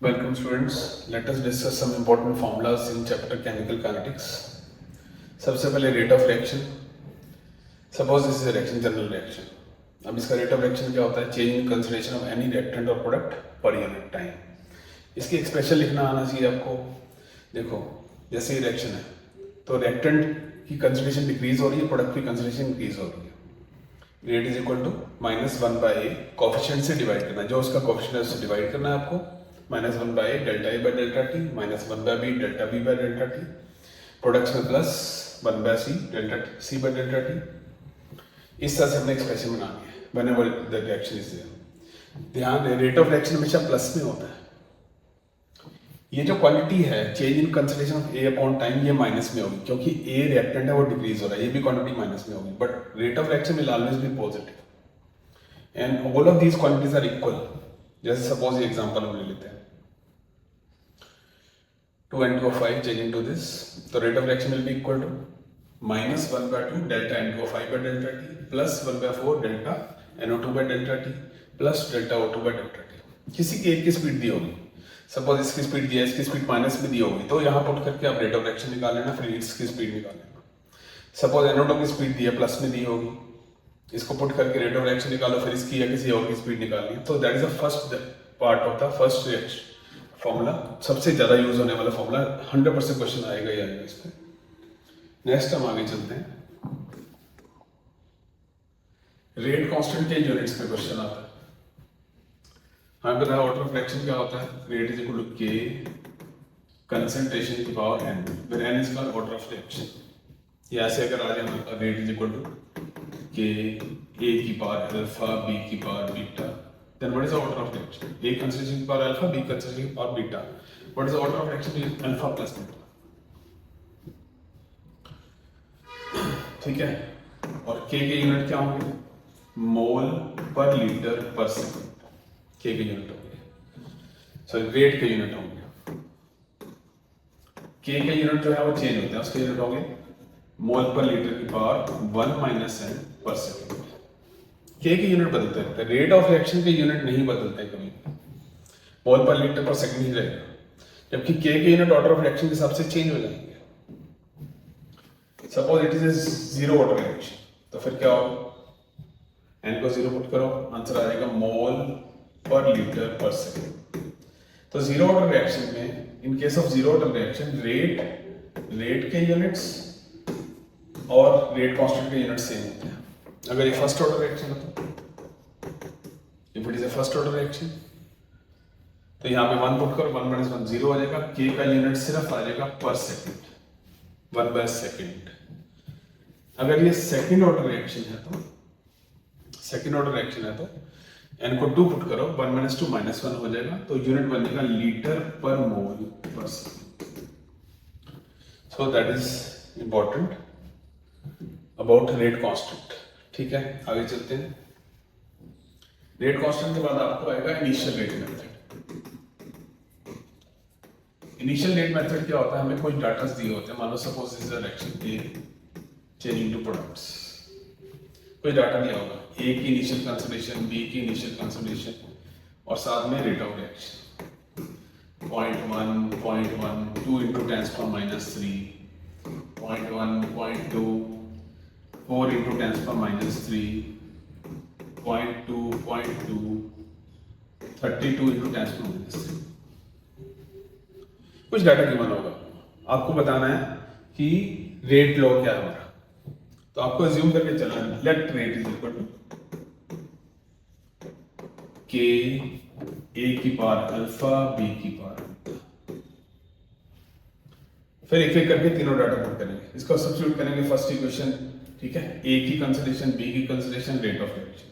Welcome students. Let us discuss some important formulas in chapter chemical kinetics. सबसे पहले rate of reaction. Suppose this is reaction, general reaction. अब इसका rate of reaction क्या होता है? Change in concentration of any reactant और product per unit time. इसकी expression लिखना आना चाहिए आपको. देखो जैसे ये रिएक्शन है तो रिएक्टेंट की कंसंट्रेशन डिक्रीज हो रही है, प्रोडक्ट की कंसंट्रेशन इंक्रीज हो रही है. Rate is equal to -1/a. Coefficient से डिवाइड करना है, जो उसका कोफिशिएंट है उससे डिवाइड करना है आपको. -1/a delta a by delta t, -1/b delta b by delta t. Products में plus 1/c delta c by delta t. इस तरह से हमने एक्सप्रेशन बनानी है whenever the reaction is there. ध्यान दें, रेट ऑफ रिएक्शन हमेशा प्लस में होता है. ये जो क्वांटिटी है change in concentration of a upon time, ये माइनस में होगी क्योंकि a रिएक्टेंट है वो डिक्रीज हो रहा है. ये भी क्वांटिटी माइनस में होगी, but rate of reaction will always be positive and all of these quantities are equal. जैसे सपोज ये एग्जांपल हम ले लेते हैं 2N2O5 changing to this, the rate of reaction will be equal to -1/2 delta N2O5 by delta T plus 1/4 delta NO2 by delta T plus delta O2 by delta T. किसी की एक की speed दी होगी, suppose इसकी speed दी है, इसकी speed minus में दी होगी, तो यहाँ पुट करके आप रेट ऑफ रिएक्शन निकाल लेना, फिर इसकी स्पीड निकाल लेना. सपोज NO2 की स्पीड दी है, प्लस में दी होगी, इसको पुट करके रेट ऑफ रिएक्शन निकालो, फिर इसकी या किसी और की स्पीड निकालनी है. तो that is the first part of the first reaction formula. सबसे ज्यादा यूज होने वाला फॉर्मूला, 100% क्वेश्चन आएगा ही आएगा इस पे. नेक्स्ट हम आगे चलते हैं. रेट कांस्टेंट के यूनिट्स पे क्वेश्चन आता है. हमें पता है ऑर्डर ऑफ रिएक्शन क्या होता है. Rate is equal to k concentration की power n, where n is called order of reaction. ये ऐसे अगर आ जाए हमारा rate is equal to k a की पावर अल्फा, b की power beta. Then what is the order of reaction? A concentration power alpha, B concentration power beta. What is the order of reaction? Alpha plus beta. ठीक है. और K के unit क्या होंगे? मोल पर litre पर second. K के unit होंगे, सॉरी रेट के यूनिट होंगे. K के यूनिट जो है वो चेंज होते हैं, उसके यूनिट होंगे मोल पर लीटर की पावर 1 - n पर सेकंड. के यूनिट बदलते रहते हैं, रेट ऑफ रिएक्शन के यूनिट नहीं बदलते कभी. मोल पर लीटर पर सेकंड ही रहेगा, जबकि के यूनिट ऑर्डर ऑफ रिएक्शन के हिसाब से चेंज हो जाएंगे. Suppose it is a zero order reaction, तो फिर क्या होगा? एन को जीरो पुट करो, आंसर आ जाएगा मोल पर लीटर पर सेकंड. तो जीरो ऑर्डर रिएक्शन में, in case of zero order reaction, rate के यूनिट्स और रेट कांस्टेंट के यूनिट सेम होते हैं. अगर ये फर्स्ट ऑर्डर रिएक्शन है तो if it is a first order reaction तो यहाँ पे 1 पुट करो, 1 - 1 0 हो जाएगा. के का यूनिट सिर्फ आ जाएगा पर सेकंड, 1/सेकंड. अगर ये सेकंड ऑर्डर रिएक्शन है तो n को 2 पुट करो, 1 - 2 -1 हो जाएगा, तो यूनिट बनेगा लीटर पर मोल पर second. So that is important about rate constant. ठीक है, आगे चलते हैं. रेट कांस्टेंट के बाद आपको आएगा initial rate method. Initial rate method क्या होता है? हमें कोई डाटा दिए होते हैं, मान लो suppose this is a reaction A changing to products. कोई डाटा दिया होगा, A की इनिशियल कंसंट्रेशन, B की इनिशियल कंसंट्रेशन और साथ में रेट ऑफ रिएक्शन 0.1, 0.1, 2 × 10⁻³ 0.1, 0.2, 4 × 10⁻³ 0.2, 0.2, 32 × 10⁻³. कुछ डाटा गिवन होगा, आपको बताना है कि रेट लॉ क्या है हमारा. तो आपको अज्यूम करके चलना है, let rate is equal to k A की पावर अल्फा, बी की पावर बीटा. फिर एक एक करके तीनों डाटा पुट करेंगे, इसको सब्स्टिट्यूट करेंगे फर्स्ट इक्वेशन. ठीक है, ए की कंसंट्रेशन, बी की concentration, rate of reaction.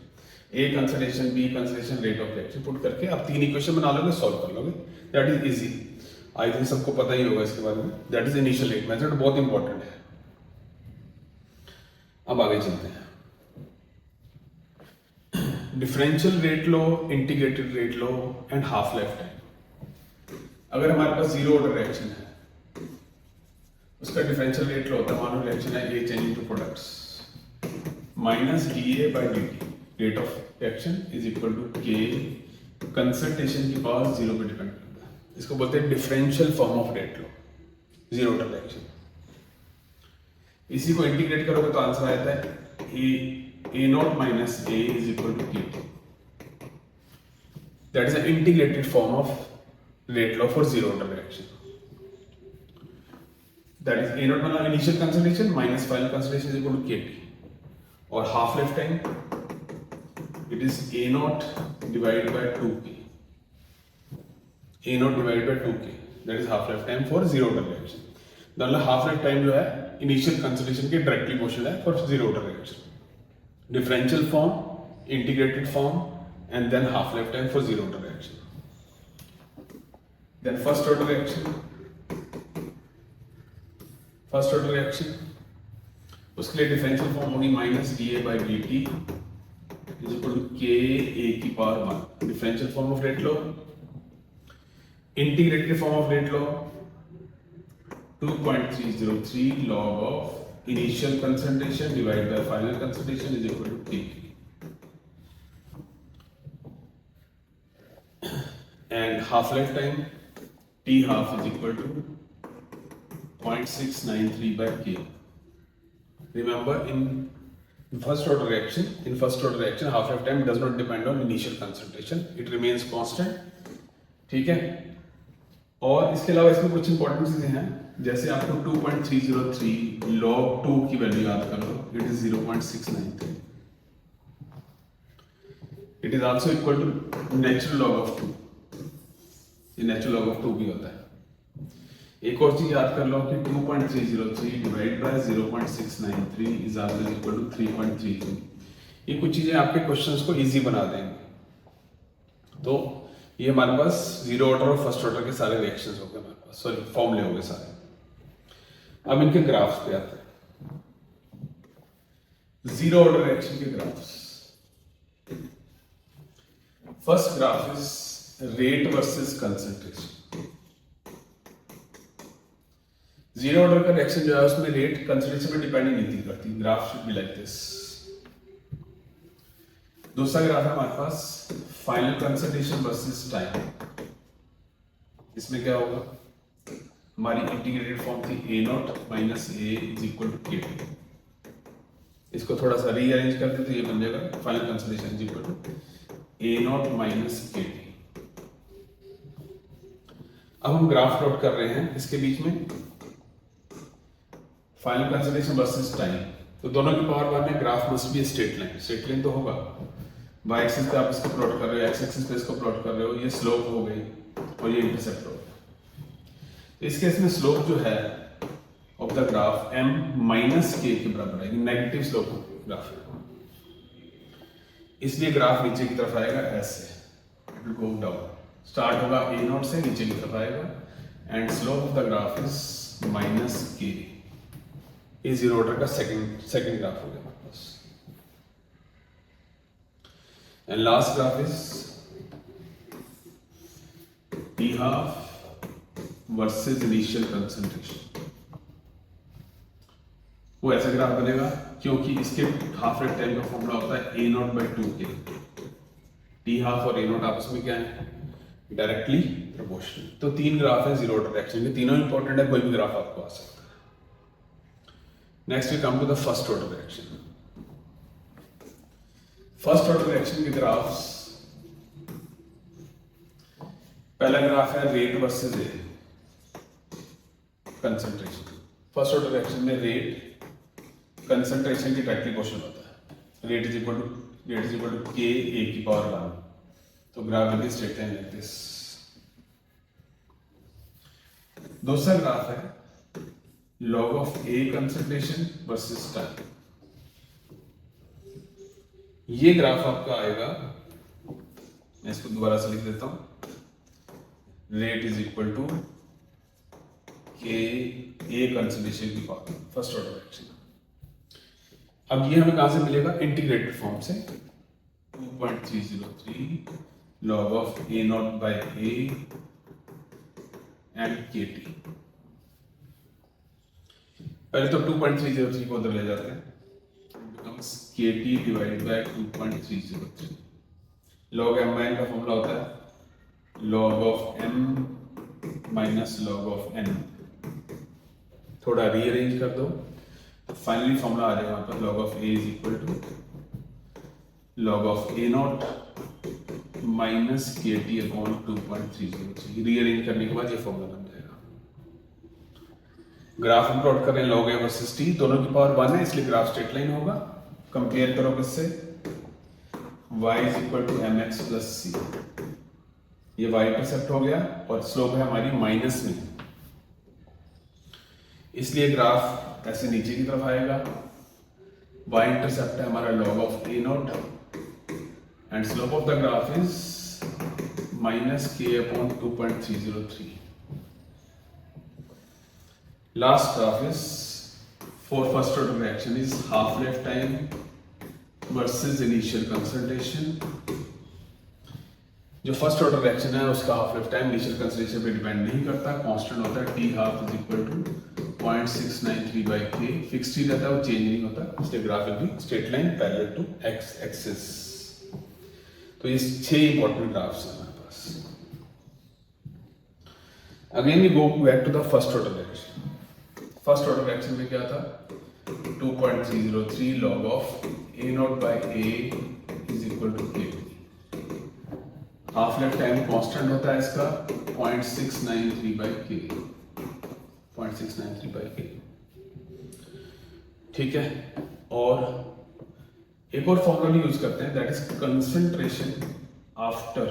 A concentration, B concentration, rate of reaction put करके आप 3 इक्वेशन बना लोगे, सॉल्व कर लोगे. That is easy. I think सबको पता ही होगा इसके बारे में. That is initial rate method, बहुत इंपॉर्टेंट है. अब आगे चलते हैं. डिफरेंशियल रेट लो, इंटीग्रेटेड रेट लो एंड हाफ लाइफ टाइम. अगर हमारे पास जीरो ऑर्डर रिएक्शन है, उसका डिफरेंशियल रेट लो होता है, मान लो रिएक्शन है A changing to products -dA/dt. Rate of reaction is equal to k concentration की पावर 0 पे डिपेंड करता है. इसको बोलते हैं differential form of rate law, zero order reaction. इसी को इंटीग्रेट करोगे तो आंसर आता है A not minus A is equal to k t. That is an integrated form of rate law for zero order reaction. That is A not मतलब initial concentration minus final concentration is equal to k t, और half life time it is A naught divided by 2k. A naught divided by 2k. That is half life time for zero order reaction. मतलब half life time जो है initial concentration के directly proportional है for zero order reaction. Differential form, integrated form, and then half life time for zero order reaction. Then first order reaction. First order reaction. उसके लिए differential form होगी minus dA by dt. is equal to k a की power 1. Differential form of rate law, integrated form of rate law 2.303 log of initial concentration divided by final concentration is equal to k. And half life time t half is equal to 0.693 by k. Remember in first order reaction, half life time does not depend on initial concentration, it remains constant. ठीक है, और इसके अलावा इसमें कुछ important चीजें हैं, जैसे आपको 2.303 log 2 की वैल्यू याद कर लो, it is 0.693. It is also equal to natural log of 2. ये नेचुरल लॉग ऑफ 2 भी होता है। एक और चीज याद कर लो कि 2.303 divide by 0.693 is also equal to 3.32. ये कुछ चीजें आपके क्वेश्चंस को इजी बना देंगे। तो ये हमारे पास जीरो ऑर्डर और फर्स्ट ऑर्डर के सारे रिएक्शंस हो गए हमारे पास, सॉरी फॉर्मूले हो गए सारे। अब इनके ग्राफ्स पे आते हैं। जीरो ऑर्डर रिएक्शन के graphs. First graph is rate versus concentration. Zero order का रिएक्शन जो है उसमें रेट कंसंट्रेशन पे डिपेंड नहीं करती। Graph should be like this. दूसरा ग्राफ है हमारे पास फाइनल कंसंट्रेशन वर्सेस टाइम। इसमें क्या होगा, हमारी इंटीग्रेटेड फॉर्म थी A not minus A is equal to k t. इसको थोड़ा सा रीअरेंज कर दे तो ये बन जाएगा final concentration is equal to A not minus k t. अब हम ग्राफ प्लॉट कर रहे हैं इसके बीच में फाइनल कंसंट्रेशन वर्सेस टाइम। तो दोनों की पावर वन है, graph must be straight line. Straight line तो होगा, वाई एक्सिस पे आप इसको प्लॉट कर रहे हो, एक्स एक्सिस पे इसको प्लॉट कर रहे हो, ये स्लोप हो गई और ये इंटरसेप्ट हो गई। इस केस में स्लोप जो है of the graph m minus के बराबर है, नेगेटिव स्लोप ग्राफ है, इसलिए ग्राफ नीचे की तरफ आएगा ऐसे, it will go down. Start होगा ए नॉट से, नीचे की तरफ आएगा and slope of the graph is minus k. ये जीरो ऑर्डर का सेकंड ग्राफ हो गया हमारे पास। And last graph is t half versus initial concentration. वो ऐसा ग्राफ बनेगा क्योंकि इसके हाफ लाइफ टाइम का फॉर्मूला होता है A not by 2k। T half और ए नॉट आपस में क्या है, डायरेक्टली प्रोपोर्शनल। तो तीन ग्राफ है जीरो ऑर्डर रिएक्शन के, तीनों इंपॉर्टेंट है, कोई भी ग्राफ आपको आ सकता है। Next we come to the first order reaction. First order reaction के ग्राफ्स, पहला ग्राफ है rate versus A concentration. First order reaction में रेट कंसंट्रेशन की डायरेक्टली प्रोपोर्शनल होता है। Rate is equal to k A की पावर 1। तो graph will be straight line like this. दूसरा ग्राफ है log of A concentration versus time। ये graph आपका आएगा, मैं इसको दोबारा से लिख देता हूं, rate is equal to k A concentration की पावर, फर्स्ट ऑर्डर रिएक्शन। अब ये हमें कहां से मिलेगा, इंटीग्रेटेड फॉर्म से 2.303 log of A naught by A and KT। पहले तो 2.303 को उधर ले जाते हैं, becomes KT divided by 2.303। log m का फॉर्मूला होता है log of m minus log of N. थोड़ा रीअरेंज कर दो तो फाइनली फॉर्मूला आ जाएगा वहां पर log of A is equal to log of A not minus k t upon 2.303। Rearrange करने के बाद ये फॉर्मूला बन जाएगा। ग्राफ हम प्लॉट कर रहे हैं लॉग ए वर्सेस टी, दोनों की पावर 1 है इसलिए ग्राफ स्ट्रेट लाइन होगा। कंपेयर करो किससे, y is equal to m x plus c. ये y इंटरसेप्ट हो गया और स्लोप है हमारी माइनस में, इसलिए ग्राफ ऐसे नीचे की तरफ आएगा। y इंटरसेप्ट है हमारा log of a not and slope of the graph is minus k upon 2.303। Last graph is for first order reaction is half life time versus initial concentration. जो फर्स्ट ऑर्डर रिएक्शन है उसका half life time initial concentration पे depend नहीं करता, constant होता है t half is equal to 0.693 by k। Fixed ही रहता है, वो चेंज नहीं होता, इसलिए graph will be straight line parallel to x axis. तो ये 6 इंपॉर्टेंट ग्राफ्स हैं हमारे पास। Again we go back to the first order reaction. First order reaction में क्या था, 2.303 log of a not by a is equal to k। Half life time constant होता है इसका 0.693 by k, 0.693 by k। ठीक है, और एक और फॉर्मूला भी यूज करते हैं, that is concentration after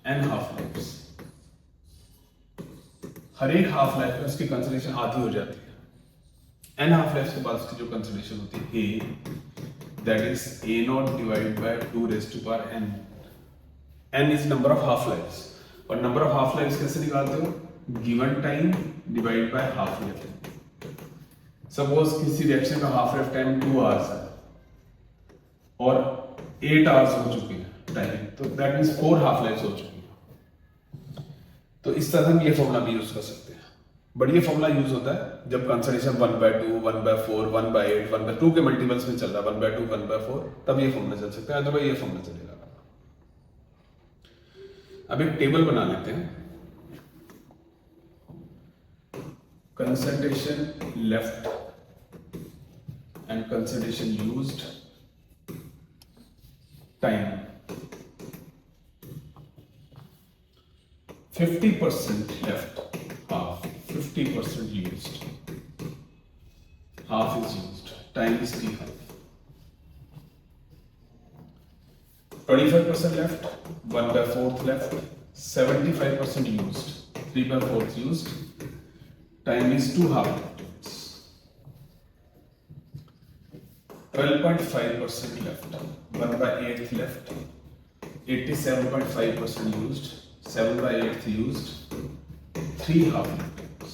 n half lifes. हर एक हाफ लाइफ में उसकी कंसंट्रेशन आधी हो जाती है। n हाफ लाइफ के बाद उसकी जो कंसंट्रेशन होती है a, that is a naught divide by 2 raise to power n। n is number of half lives, और नंबर ऑफ हाफ लाइफ्स कैसे निकालते हो, given time divide by half life. Suppose किसी रिएक्शन का हाफ लाइफ टाइम 2 आवर्स है और 8 hours हो चुके हैं टाइम, तो दैट मींस 4 हाफ लाइफ्स हो चुकी हैं। तो इस तरह हम ये फॉर्मूला भी यूज कर सकते हैं, बट ये फॉर्मूला यूज होता है जब कंसंट्रेशन 1/2, 1/4, 1/8, 1/2 के मल्टीपल्स में चल रहा है, 1/2, 1/4, तब ये फॉर्मूला चल सकता है, अदरवाइज ये फॉर्मूला चलेगा। अब एक टेबल बना लेते हैं। Concentration left and concentration used, time 50% left, half 50% used, half is used, time is t half। 25% left, 1/4 left, 75% used, 3/4 used, time is 2 half minutes। 12.5% left, 1/8 left, 87.5% used, 7/8 used, 3 half minutes।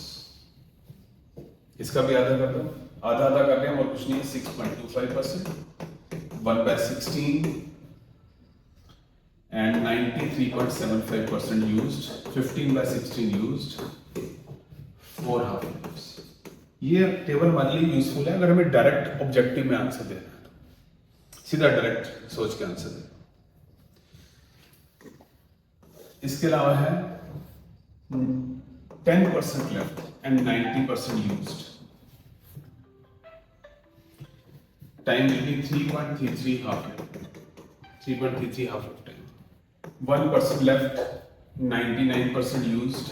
इसका भी आधा कर दो, आधा आधा कर रहे हैं और कुछ नहीं, 6.25%, 1/16 and 93.75% used, 15/16 used, 4 half minutes। ये टेबल हमारे लिए यूजफुल है अगर हमें डायरेक्ट ऑब्जेक्टिव में आंसर देना है, तो सीधा डायरेक्ट सोच के आंसर देना। इसके अलावा है 10% left and 90% used, time will be 3.33 half life, 3.33 half life time. 1% left, 99% used,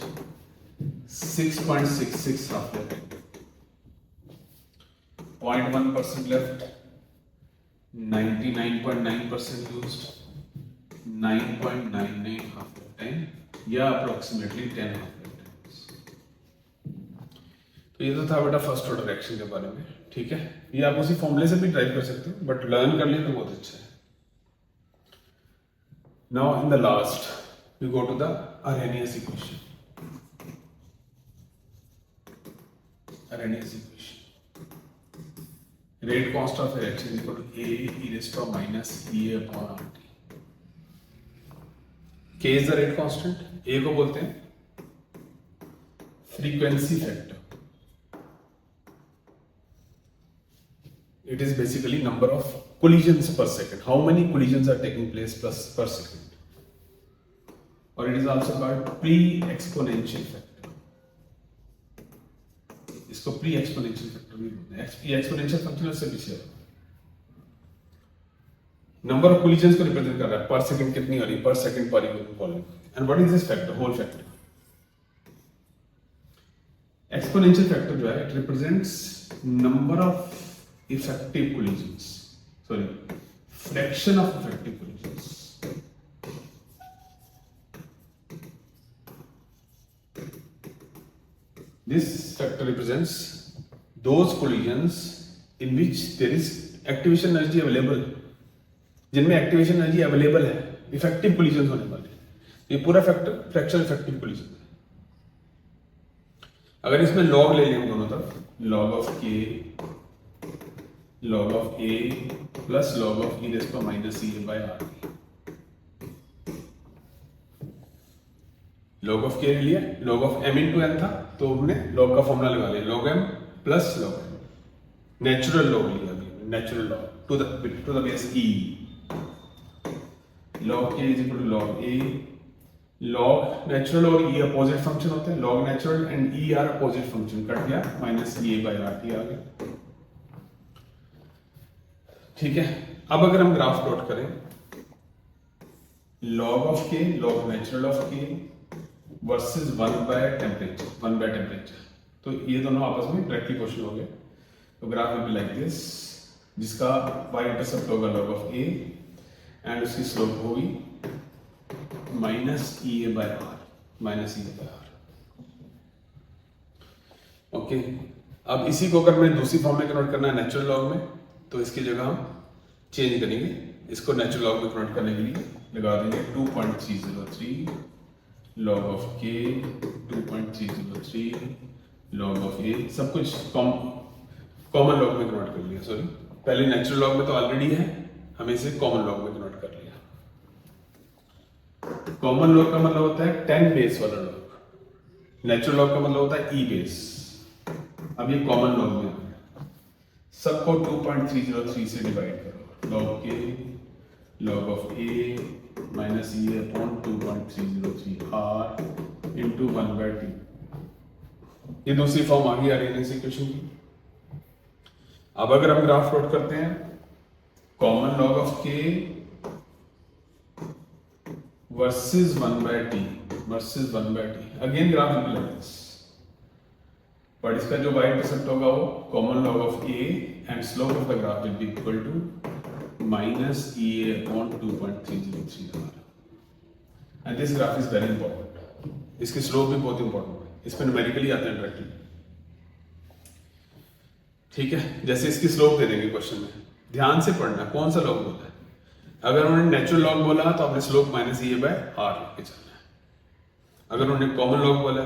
6.66 half life time. 0.1% left, 99.9% used, 9.99 half life time, या अप्रोक्सीमेटली 10 हाफ लाइफ टाइम्स। तो ये तो था बेटा फर्स्ट ऑर्डर रिएक्शन के बारे में। ठीक है, ये आप उसी फॉर्मूले से भी ड्राइव कर सकते हो, बट लर्न कर लिए तो बहुत अच्छा है। Now in the last we go to the Arrhenius equation। Arrhenius equation, rate constant of a reaction is equal to a e raised to minus EA upon RT। K is the rate constant, A को बोलते हैं frequency factor। It is basically number of collisions per second, how many collisions are taking place per second। और it is also called pre exponential factor. इसको pre exponential factor भी बोलते हैं। ये exponential function उससे पीछे नंबर ऑफ कोलिजन्स को represent कर रहा है, पर सेकंड कितनी हो रही है, per second per unit. And what is this factor, whole factor. Exponential factor जो है, it represents number of effective collisions, sorry fraction of effective collisions. This factor represents those collisions in which there is activation energy available, जिनमें activation energy available है, effective collision होने वाले। ये पूरा factor fraction effective collision है। अगर इसमें log ले लें हम दोनों तरफ, log of k log of a plus log of e raised to minus e by r। log of k ले लिया, log of m into n था तो हमने log का फॉर्मूला लगा लिया, log m plus log m। Natural log लिया अभी, natural log to the base e। log k is equal to log a। log natural और e अपोजिट फंक्शन होते हैं, log natural and e are opposite function, cut गया minus e by r t आ गया। ठीक है, अब अगर हम ग्राफ प्लॉट करें, log of k log natural of k versus 1 by temperature, तो ये दोनों आपस में डायरेक्टली क्वेश्चन हो गए। तो graph will be like this, जिसका y इंटरसेप्ट होगा log of a एंड उसकी स्लोप होगी minus E A by R. Okay, अब इसी को अगर मैं दूसरी फॉर्म में कन्वर्ट करना है नेचुरल लॉग में, तो इसकी जगह हम चेंज करेंगे, इसको नेचुरल लॉग में कन्वर्ट करने के लिए लगा देंगे 2.303 log of k 2.303 log of a, सब कुछ कॉमन लॉग में कन्वर्ट कर लिया। सॉरी, पहले नेचुरल लॉग में तो ऑलरेडी है, हमें इसे कॉमन लॉग में कन्वर्ट कर लिया। कॉमन लॉग का मतलब होता है 10 बेस वाला लॉग, नेचुरल लॉग का मतलब होता है e बेस। अब ये कॉमन लॉग में सबको 2.303 से डिवाइड करो, log k log of a minus e upon 2.303 r into 1 by t। ये दूसरी फॉर्म आ गई आरएनएस इक्वेशन की। अब अगर हम ग्राफ प्लॉट करते हैं, common log of k versus 1 by t, again graph will be like this, but इसका जो y इंटरसेप्ट होगा वो common log of a and slope of the graph will be equal to minus e a upon 2.303 r। And this graph is very important, इसकी slope भी बहुत important है, इसमें numerically आते हैं डायरेक्टली। ठीक है, जैसे इसकी स्लोप दे देंगे क्वेश्चन में, ध्यान से पढ़ना कौन सा लॉग बोला है। अगर उन्होंने नेचुरल लॉग बोला तो आपने slope minus E by R लेके चलना है। अगर उन्होंने कॉमन लॉग बोला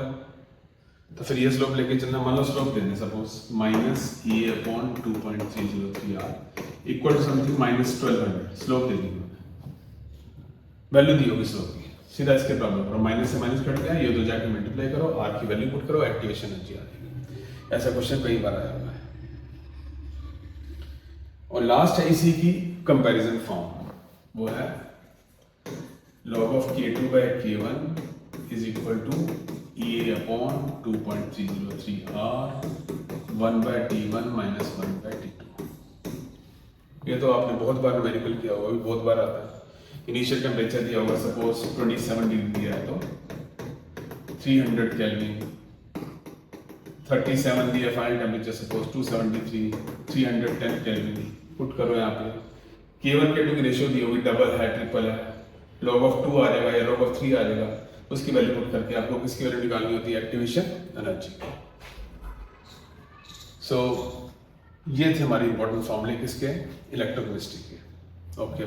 तो फिर ये स्लोप लेके चलना। मान लो स्लोप देने suppose minus E upon 2.303 R equal to something minus 1200, slope दे दी उन्होंने, वैल्यू दी होगी स्लोप की, सीधा इसके प्रॉब्लम करो, माइनस से माइनस कट गया, ये दो जाके मल्टीप्लाई करो, आर की वैल्यू पुट करो, एक्टिवेशन एनर्जी आ जाएगी। ऐसा क्वेश्चन कई बार आया हुआ है। और लास्ट है इसी की कंपैरिजन फॉर्म, वो है log of k2 by k1 is equal to e upon 2.303 r 1 by t1 minus 1 by t2। ये तो आपने बहुत बार न्यूमेरिकल किया होगा, भी बहुत बार आता है। इनिशियल टेम्परेचर दिया होगा सपोज 27 डिग्री दिया है तो 300 केल्विन, 37 दिया final temperature suppose 273, 310 kelvin put करो यहाँ पे। k1 k2 की रेशियो दी होगी, डबल है, ट्रिपल है, log of 2 आ जाएगा या log of 3 आ जाएगा, उसकी वैल्यू पुट करके आपको किसकी वैल्यू निकालनी होती है, एक्टिवेशन एनर्जी। सो ये थे हमारी इंपॉर्टेंट फॉर्मूले किसके, इलेक्ट्रोकेमिस्ट्री के। ओके।